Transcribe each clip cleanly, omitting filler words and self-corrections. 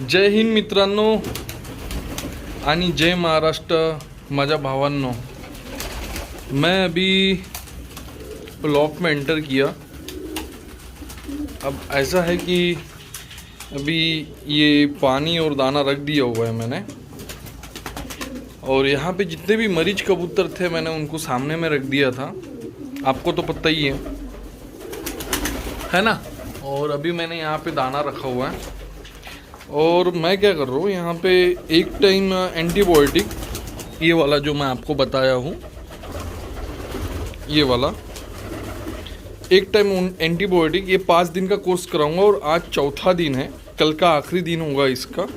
जय हिंद मित्रांनो आणि जय महाराष्ट्र माझ्या भावांनो। मैं अभी ब्लॉक में एंटर किया। अब ऐसा है कि अभी ये पानी और दाना रख दिया हुआ है मैंने, और यहाँ पे जितने भी मरीज कबूतर थे मैंने उनको सामने में रख दिया था, आपको तो पता ही है ना। और अभी मैंने यहाँ पे दाना रखा हुआ है और मैं क्या कर रहा हूँ, यहाँ पे एक टाइम एंटीबायोटिक, ये वाला जो मैं आपको बताया हूँ, ये वाला एक टाइम एंटीबायोटिक, ये 5 दिन का कोर्स कराऊंगा और आज चौथा दिन है, कल का आखिरी दिन होगा इसका।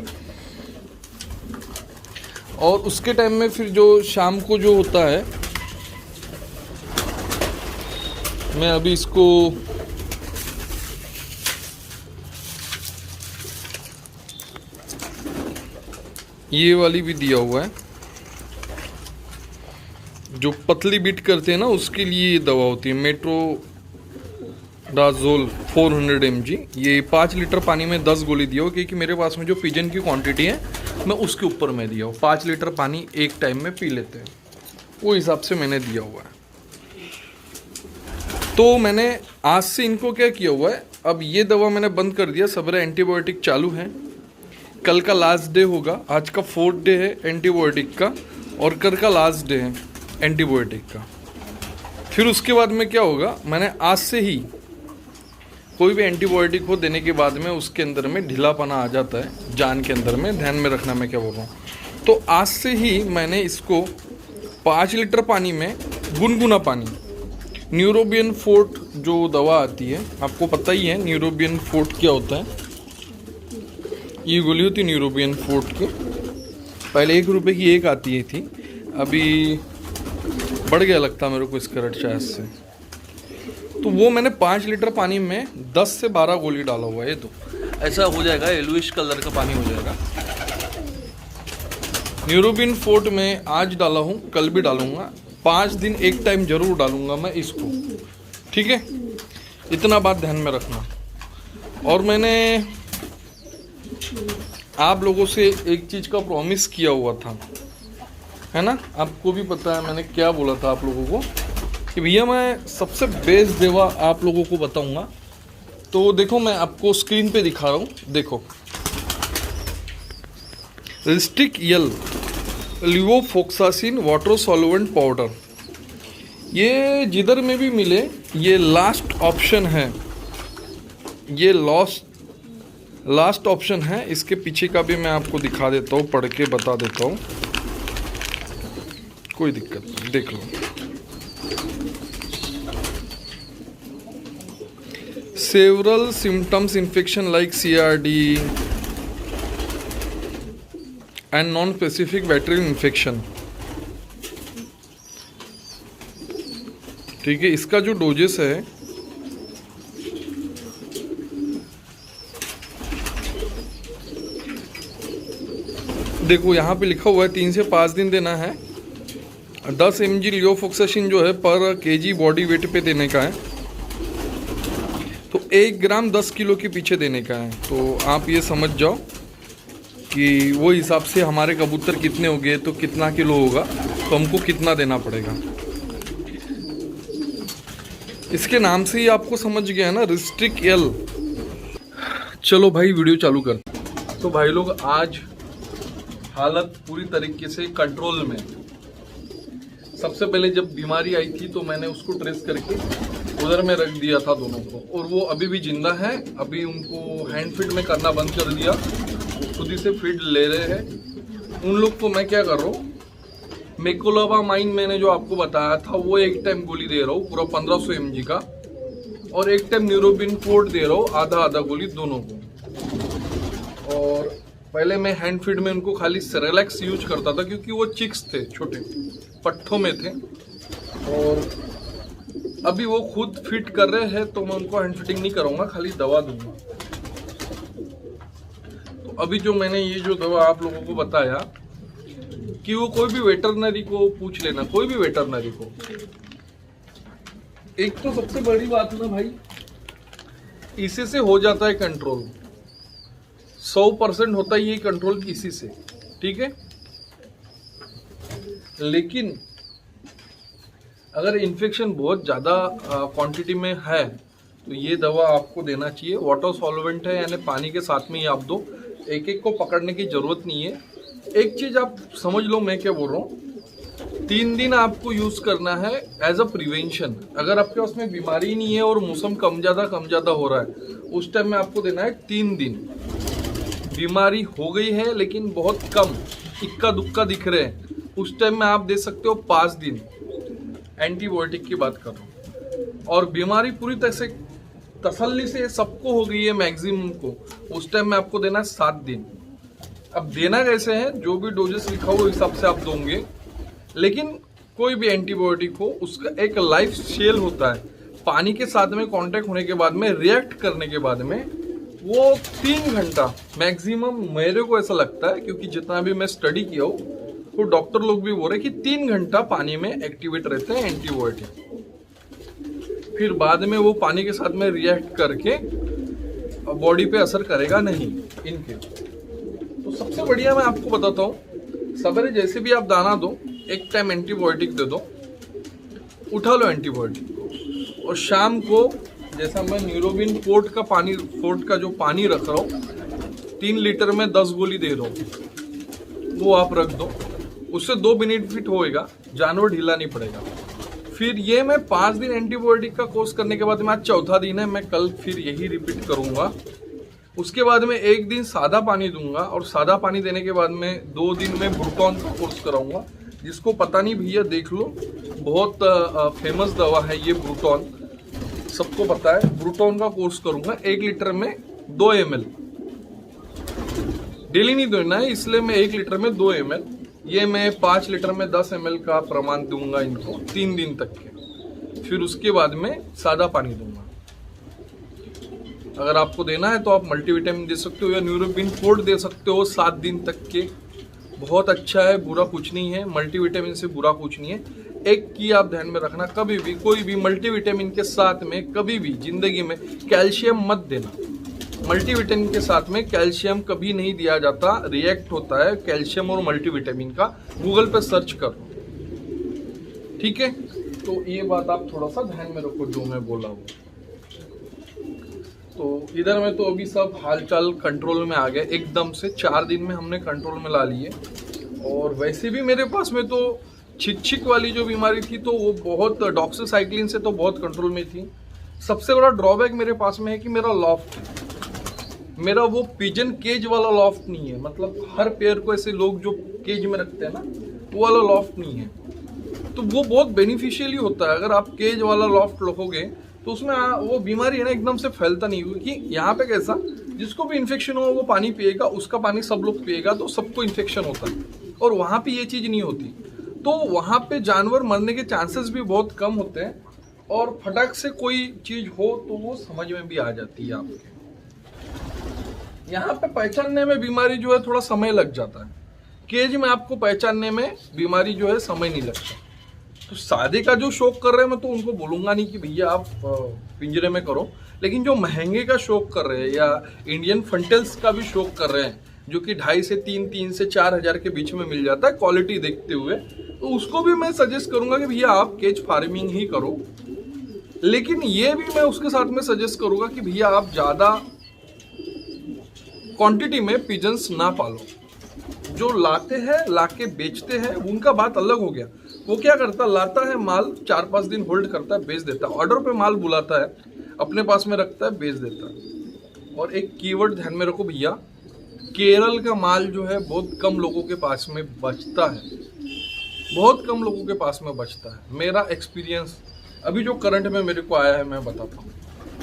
और उसके टाइम में फिर जो शाम को जो होता है, मैं अभी इसको ये वाली भी दिया हुआ है, जो पतली बीट करते हैं ना उसके लिए ये दवा होती है, मेट्रोडाजोल 400 mg। ये 5 लीटर पानी में 10 गोली दिया हो, क्योंकि मेरे पास में जो पिजन की क्वांटिटी है मैं उसके ऊपर में दिया हूँ। 5 लीटर पानी एक टाइम में पी लेते हैं, वो हिसाब से मैंने दिया हुआ है। तो मैंने आज से इनको क्या किया हुआ है, अब ये दवा मैंने बंद कर दिया, सवेरे एंटीबायोटिक चालू है, कल का लास्ट डे होगा, आज का 4th डे है एंटीबायोटिक का, और कल का लास्ट डे है एंटीबायोटिक का। फिर उसके बाद में क्या होगा, मैंने आज से ही कोई भी एंटीबायोटिक हो देने के बाद में उसके अंदर में ढीलापना आ जाता है जान के अंदर में, ध्यान में रखना मैं क्या बोल रहा हूँ। तो आज से ही मैंने इसको 5 लीटर पानी में गुनगुना पानी, न्यूरोबियन फोर्ट जो दवा आती है, आपको पता ही है न्यूरोबियन फोर्ट क्या होता है। ये गोली होती है न्यूरोबियन फोर्ट की, पहले 1 रुपये की एक आती है थी, अभी बढ़ गया लगता मेरे को इसका रेट शायद से। तो वो मैंने 5 लीटर पानी में 10 से 12 गोली डाला हुआ है। ये तो ऐसा हो जाएगा, येलोइश कलर का पानी हो जाएगा। न्यूरोबियन फोर्ट में आज डाला हूँ, कल भी डालूंगा, 5 दिन एक टाइम जरूर डालूंगा मैं इसको, ठीक है। इतना बात ध्यान में रखना। और मैंने आप लोगों से एक चीज़ का प्रॉमिस किया हुआ था, है ना, आपको भी पता है मैंने क्या बोला था आप लोगों को, कि भैया मैं सबसे बेस्ट दवा आप लोगों को बताऊंगा। तो देखो मैं आपको स्क्रीन पे दिखा रहा हूँ, देखो रिस्ट्रिक यल लिवोफोक्सासिन वाटर सॉल्वेंट पाउडर, ये जिधर में भी मिले ये लास्ट ऑप्शन है, ये लास्ट ऑप्शन है। इसके पीछे का भी मैं आपको दिखा देता हूँ, पढ़ के बता देता हूँ, कोई दिक्कत नहीं, देख लो। Several symptoms infection like CRD and non specific bacterial infection, ठीक है। इसका जो डोजेस है, देखो यहाँ पे लिखा हुआ है 3 से 5 दिन देना है। 10 mg लिवोफोक्सासिन जो है पर kg बॉडी वेट पे देने का है, तो 1 ग्राम 10 किलो के पीछे देने का है। तो आप ये समझ जाओ कि वो हिसाब से हमारे कबूतर कितने हो गए तो कितना किलो होगा, तो हमको कितना देना पड़ेगा। इसके नाम से ही आपको समझ गया है ना, रिस्ट्रिक यल। चलो भाई वीडियो चालू कर। तो भाई लोग आज हालत पूरी तरीके से कंट्रोल में। सबसे पहले जब बीमारी आई थी तो मैंने उसको ट्रेस करके उधर में रख दिया था दोनों को, और वो अभी भी जिंदा है। अभी उनको हैंड फीड में करना बंद कर दिया, खुद ही से फीड ले रहे हैं। उन लोग को मैं क्या कर रहा हूँ, मेकोलाबामाइन मैंने जो आपको बताया था वो एक टाइम गोली दे रहा हूँ पूरा 1500 mg का, और एक टाइम न्यूरोबिन फोर्ट दे रहा हूँ आधा गोली दोनों को। और पहले मैं हैंड फीड में उनको खाली सेरेलैक्स यूज करता था, क्योंकि वो चिक्स थे, छोटे पट्ठों में थे, और अभी वो खुद फीड कर रहे हैं तो मैं उनको हैंड फीडिंग नहीं कराऊंगा, खाली दवा दूंगा। तो अभी जो मैंने ये जो दवा आप लोगों को बताया, कि वो कोई भी वेटरनरी को पूछ लेना, कोई भी वेटरनरी को। एक तो सबसे बड़ी बात ना भाई, इसी से हो जाता है कंट्रोल। 100% होता ही ये कंट्रोल इसी से, ठीक है। लेकिन अगर इन्फेक्शन बहुत ज़्यादा क्वांटिटी में है तो ये दवा आपको देना चाहिए। वाटर सॉल्वेंट है, यानी पानी के साथ में ही आप दो, एक एक को पकड़ने की ज़रूरत नहीं है। एक चीज़ आप समझ लो मैं क्या बोल रहा हूँ, 3 दिन आपको यूज़ करना है एज अ प्रिवेंशन। अगर आपके पास में बीमारी नहीं है और मौसम कम ज़्यादा हो रहा है, उस टाइम में आपको देना है 3 दिन। बीमारी हो गई है लेकिन बहुत कम, इक्का दुक्का दिख रहे हैं, उस टाइम में आप दे सकते हो 5 दिन। एंटीबायोटिक की बात कर रहा हूँ। और बीमारी पूरी तरह से तसल्ली से सबको हो गई है मैक्सिमम को, उस टाइम में आपको देना है 7 दिन। अब देना कैसे है, जो भी डोजेस लिखा हो हिसाब से आप दोगे। लेकिन कोई भी एंटीबायोटिक हो उसका एक लाइफ शेल होता है। पानी के साथ में कांटेक्ट होने के बाद में, रिएक्ट करने के बाद में वो 3 घंटा मैक्सिमम, मेरे को ऐसा लगता है क्योंकि जितना भी मैं स्टडी किया हूँ तो डॉक्टर लोग भी बोल रहे कि 3 घंटा पानी में एक्टिवेट रहते हैं एंटीबायोटिक। फिर बाद में वो पानी के साथ में रिएक्ट करके बॉडी पे असर करेगा नहीं इनके। तो सबसे बढ़िया मैं आपको बताता हूँ, सवेरे जैसे भी आप दाना दो, एक टाइम एंटीबायोटिक दे दो, उठा लो एंटीबायोटिक को। और शाम को जैसा मैं न्यूरोबिन फोर्ट का जो पानी रख रहा हूँ, 3 लीटर में 10 गोली दे रहा हूँ, वो आप रख दो। उससे 2 बेनिफिट होएगा, जानवर ढीला नहीं पड़ेगा। फिर ये मैं 5 दिन एंटीबायोटिक का कोर्स करने के बाद में, आज चौथा दिन है, मैं कल फिर यही रिपीट करूंगा। उसके बाद में 1 दिन सादा पानी दूंगा, और सादा पानी देने के बाद में 2 दिन में ब्रूटॉन का कोर्स कराऊंगा। जिसको पता नहीं भैया देख लो, बहुत फेमस दवा है ये ब्रूटॉन, सबको पता है। ब्रूटॉन का कोर्स करूंगा 1 लीटर में 2 ml, डेली नहीं देना है, इसलिए मैं 1 लीटर में 2 ml, ये मैं 5 लीटर में 10 ml का प्रमाण दूंगा इनको 3 दिन तक के। फिर उसके बाद में सादा पानी दूंगा। अगर आपको देना है तो आप मल्टीविटामिन दे सकते हो या न्यूरोबिन फोर्ट दे सकते हो 7 दिन तक के। बहुत अच्छा है, बुरा कुछ नहीं है, मल्टीविटामिन से बुरा कुछ नहीं है। एक की आप ध्यान में रखना, कभी भी कोई भी मल्टीविटामिन के साथ में कभी भी जिंदगी में कैल्शियम मत देना। मल्टीविटामिन के साथ में कैल्शियम कभी नहीं दिया जाता, रिएक्ट होता है कैल्शियम और मल्टीविटामिन का। गूगल पे सर्च करो, ठीक है। तो ये बात आप थोड़ा सा ध्यान में रखो जो मैं बोला हूँ। तो इधर में तो अभी सब हालचाल कंट्रोल में आ गया एकदम से, 4 दिन में हमने कंट्रोल में ला लिए। और वैसे भी मेरे पास में तो छिक वाली जो बीमारी थी तो वो बहुत, डॉक्सीसाइक्लिन से तो बहुत कंट्रोल में थी। सबसे बड़ा ड्रॉबैक मेरे पास में है कि मेरा लॉफ्ट, मेरा वो पिजन केज वाला लॉफ्ट नहीं है। मतलब हर पेयर को ऐसे लोग जो केज में रखते हैं ना, वो वाला लॉफ्ट नहीं है। तो वो बहुत बेनिफिशियली होता है। अगर आप केज वाला लॉफ्ट रखोगे तो उसमें वो बीमारी है ना एकदम से फैलता नहीं, क्योंकि यहाँ पे कैसा, जिसको भी इन्फेक्शन हो वो पानी पिएगा, उसका पानी सब लोग पिएगा तो सबको इन्फेक्शन होता है। और वहाँ पे ये चीज़ नहीं होती, तो वहाँ पे जानवर मरने के चांसेस भी बहुत कम होते हैं। और फटाक से कोई चीज़ हो तो वो समझ में भी आ जाती है आपके। यहाँ पे पहचानने में बीमारी जो है थोड़ा समय लग जाता है, केज में आपको पहचानने में बीमारी जो है समय नहीं लगता। तो सादे का जो शौक कर रहे हैं, मैं तो उनको बोलूंगा नहीं कि भैया आप पिंजरे में करो। लेकिन जो महंगे का शौक कर रहे हैं या इंडियन फंटेल्स का भी शौक कर रहे हैं, जो कि 2.5 से 3 से 4 हज़ार के बीच में मिल जाता है क्वालिटी देखते हुए, तो उसको भी मैं सजेस्ट करूंगा कि भैया आप केज फार्मिंग ही करो। लेकिन ये भी मैं उसके साथ में सजेस्ट करूंगा कि भैया आप ज़्यादा क्वांटिटी में पिजन्स ना पालो। जो लाते हैं, लाके बेचते हैं, उनका बात अलग हो गया। वो क्या करता, लाता है माल, 4-5 दिन होल्ड करता है, बेच देता है। ऑर्डर पे माल बुलाता है, अपने पास में रखता है, बेच देता है। और एक कीवर्ड ध्यान में रखो भैया, केरल का माल जो है बहुत कम लोगों के पास में बचता है, बहुत कम लोगों के पास में बचता है। मेरा एक्सपीरियंस अभी जो करंट में मेरे को आया है मैं बताता हूँ।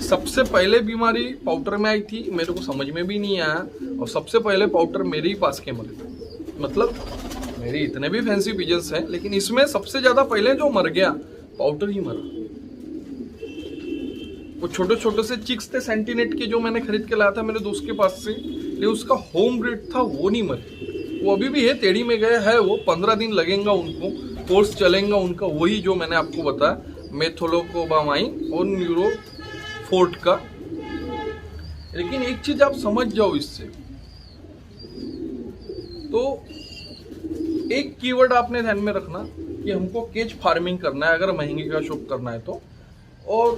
सबसे पहले बीमारी पाउडर में आई थी, मेरे को समझ में भी नहीं आया, और सबसे पहले पाउडर मेरे ही पास के मरे थे। मतलब मेरे इतने भी फैंसी पिजन्स हैं, लेकिन इसमें सबसे ज्यादा पहले जो मर गया पाउडर ही मरा। वो छोटे छोटे से चिक्स थे सेंटीनेट के, जो मैंने खरीद के लाया था मेरे दोस्त के पास से, लेकिन उसका होम ब्रीड था, वो नहीं मरे। वो अभी भी है, टेढ़ी में गए है वो, 15 दिन लगेगा उनको, कोर्स चलेगा उनका, वही जो मैंने आपको बताया, मेथोलोकोबामाइन और न्यूरोफोर्ट का। लेकिन एक चीज आप समझ जाओ इससे, तो एक कीवर्ड आपने ध्यान में रखना कि हमको केज फार्मिंग करना है अगर महंगी का शौक करना है तो, और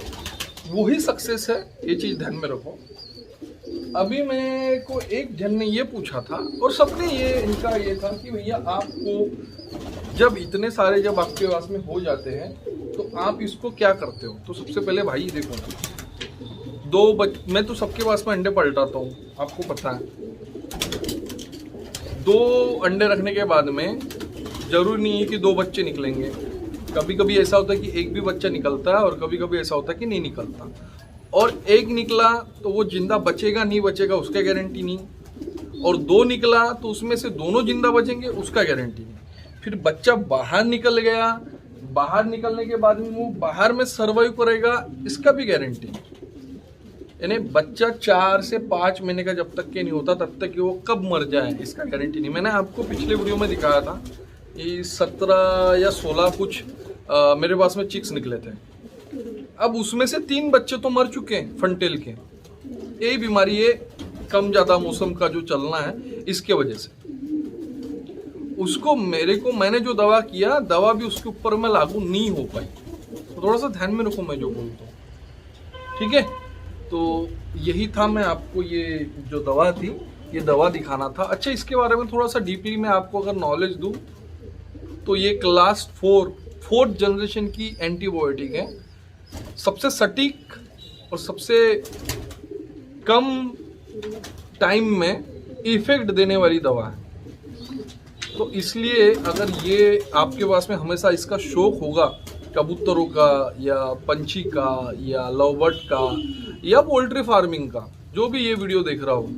वही सक्सेस है, ये चीज़ ध्यान में रखो। अभी मेरे को एक जन ने ये पूछा था और सबने ये इनका ये था कि भैया आपको जब इतने सारे जब आपके पास में हो जाते हैं तो आप इसको क्या करते हो। तो सबसे पहले भाई देखो, मैं तो सबके पास में अंडे पलटाता हूँ, आपको पता है। 2 अंडे रखने के बाद में जरूरी नहीं है कि 2 बच्चे निकलेंगे। कभी कभी ऐसा होता है कि एक भी बच्चा निकलता है और कभी कभी ऐसा होता है कि नहीं निकलता। और एक निकला तो वो जिंदा बचेगा नहीं बचेगा उसका गारंटी नहीं, और 2 निकला तो उसमें से दोनों जिंदा बचेंगे उसका गारंटी नहीं। फिर बच्चा बाहर निकल गया, बाहर निकलने के बाद में वो बाहर में सर्वाइव करेगा इसका भी गारंटी नहीं। यानी बच्चा 4 से 5 महीने का जब तक के नहीं होता तब तक कि वो कब मर जाए इसका गारंटी नहीं। मैंने आपको पिछले वीडियो में दिखाया था कि 17 या 16 कुछ मेरे पास में चिक्स निकले थे। अब उसमें से 3 बच्चे तो मर चुके हैं फंटेल के। यही बीमारी है, कम ज़्यादा मौसम का जो चलना है इसके वजह से। उसको मैंने जो दवा किया, दवा भी उसके ऊपर में लागू नहीं हो पाई। तो थोड़ा सा ध्यान में रखो मैं जो बोलता हूँ, ठीक है। तो यही था, मैं आपको ये जो दवा थी ये दवा दिखाना था। अच्छा, इसके बारे में थोड़ा सा डीपली मैं आपको अगर नॉलेज दूँ तो ये क्लास 4th जनरेशन की एंटीबायोटिक है। सबसे सटीक और सबसे कम टाइम में इफेक्ट देने वाली दवा है। तो इसलिए अगर ये आपके पास में हमेशा इसका शौक होगा, कबूतरों का या पंछी का या लव बर्ड का या पोल्ट्री फार्मिंग का, जो भी ये वीडियो देख रहा हो,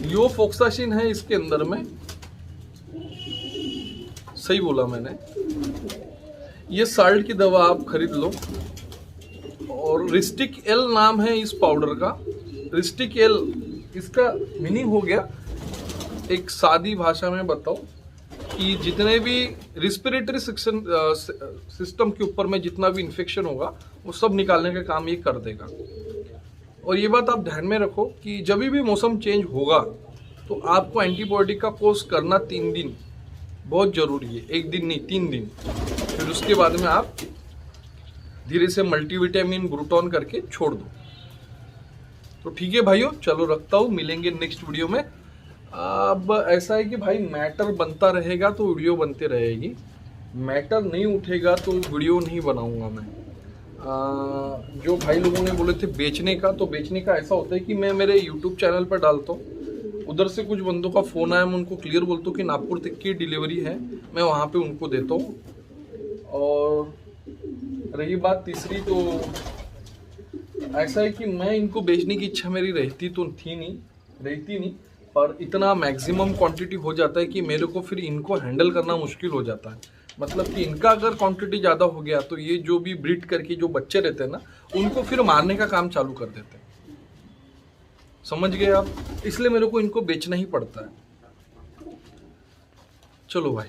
यूफोक्सासिन है इसके अंदर में, सही बोला मैंने। ये साल्ट की दवा आप खरीद लो, और रिस्टिक एल नाम है इस पाउडर का। रिस्टिक एल इसका मीनिंग हो गया, एक सादी भाषा में बताओ कि जितने भी रिस्पिरेटरी सिस्टम के ऊपर में जितना भी इन्फेक्शन होगा वो सब निकालने का काम ये कर देगा। और ये बात आप ध्यान में रखो कि जब भी मौसम चेंज होगा तो आपको एंटीबायोटिक का कोर्स करना 3 दिन बहुत ज़रूरी है। 1 दिन नहीं, 3 दिन। फिर उसके बाद में आप धीरे से मल्टीविटामिन ब्रूटॉन करके छोड़ दो। तो ठीक है भाइयों, चलो रखता हूँ, मिलेंगे नेक्स्ट वीडियो में। अब ऐसा है कि भाई मैटर बनता रहेगा तो वीडियो बनते रहेगी, मैटर नहीं उठेगा तो वीडियो नहीं बनाऊंगा मैं। जो भाई लोगों ने बोले थे बेचने का, तो बेचने का ऐसा होता है कि मैं मेरे YouTube चैनल पर डालता हूँ, उधर से कुछ बंदों का फ़ोन आया, मैं उनको क्लियर बोलता हूँ कि नागपुर तक की डिलीवरी है, मैं वहाँ पे उनको देता हूँ। और रही बात तीसरी, तो ऐसा है कि मैं इनको बेचने की इच्छा मेरी रहती नहीं, पर इतना मैक्सिमम क्वांटिटी हो जाता है कि मेरे को फिर इनको हैंडल करना मुश्किल हो जाता है। मतलब कि इनका अगर क्वांटिटी ज़्यादा हो गया तो ये जो भी ब्रीड करके जो बच्चे रहते हैं ना, उनको फिर मारने का काम चालू कर देते हैं। समझ गए आप? इसलिए मेरे को इनको बेचना ही पड़ता है। चलो भाई।